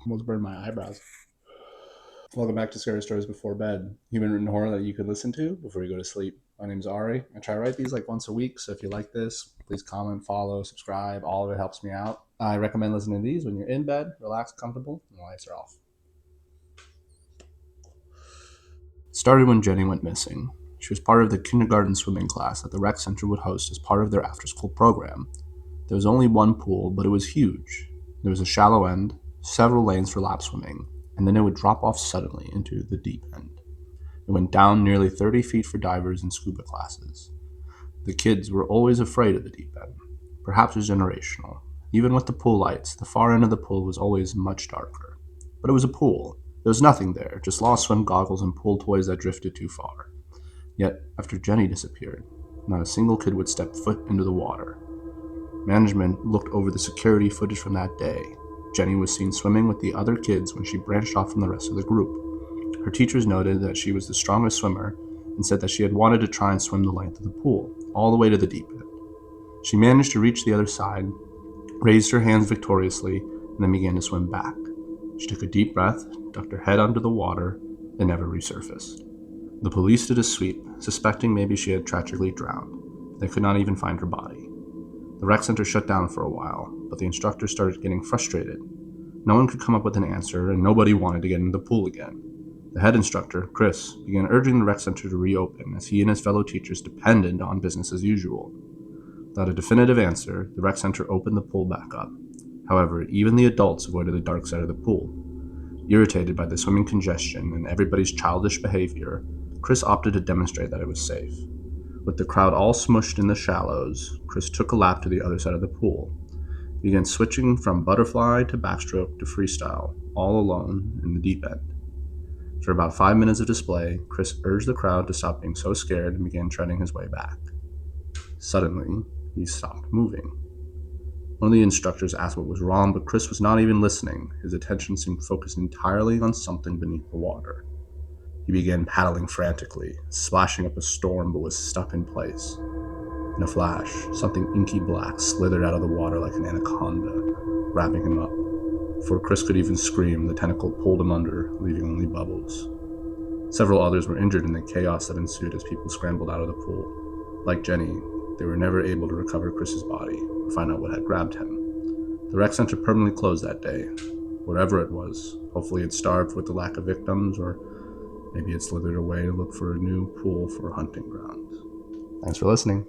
Almost burned my eyebrows. Welcome back to Scary Stories Before Bed, human written horror that you could listen to before you go to sleep. My name's Ari. I try to write these like once a week, so if you like this, please comment, follow, subscribe. All of it helps me out. I recommend listening to these when you're in bed, relaxed, comfortable, and the lights are off. It started when Jenny went missing. She was part of the kindergarten swimming class that the rec center would host as part of their after-school program. There was only one pool, but it was huge. There was a shallow end, several lanes for lap swimming, and then it would drop off suddenly into the deep end. It went down nearly 30 feet for divers and scuba classes. The kids were always afraid of the deep end. Perhaps it was generational. Even with the pool lights, the far end of the pool was always much darker. But it was a pool. There was nothing there, just lost swim goggles and pool toys that drifted too far. Yet, after Jenny disappeared, not a single kid would step foot into the water. Management looked over the security footage from that day. Jenny was seen swimming with the other kids when she branched off from the rest of the group. Her teachers noted that she was the strongest swimmer and said that she had wanted to try and swim the length of the pool, all the way to the deep end. She managed to reach the other side, raised her hands victoriously, and then began to swim back. She took a deep breath, ducked her head under the water, and never resurfaced. The police did a sweep, suspecting maybe she had tragically drowned. They could not even find her body. The rec center shut down for a while, but the instructors started getting frustrated. No one could come up with an answer, and nobody wanted to get in the pool again. The head instructor, Chris, began urging the rec center to reopen, as he and his fellow teachers depended on business as usual. Without a definitive answer, the rec center opened the pool back up. However, even the adults avoided the dark side of the pool. Irritated by the swimming congestion and everybody's childish behavior, Chris opted to demonstrate that it was safe. With the crowd all smushed in the shallows, Chris took a lap to the other side of the pool. He began switching from butterfly to backstroke to freestyle, all alone in the deep end. For about 5 minutes of display, Chris urged the crowd to stop being so scared and began treading his way back. Suddenly, he stopped moving. One of the instructors asked what was wrong, but Chris was not even listening. His attention seemed focused entirely on something beneath the water. He began paddling frantically, splashing up a storm, but was stuck in place. In a flash, something inky black slithered out of the water like an anaconda, wrapping him up. Before Chris could even scream, the tentacle pulled him under, leaving only bubbles. Several others were injured in the chaos that ensued as people scrambled out of the pool. Like Jenny, they were never able to recover Chris's body or find out what had grabbed him. The rec center permanently closed that day. Whatever it was, hopefully it starved with the lack of victims, or maybe it slithered away to look for a new pool for a hunting ground. Thanks for listening.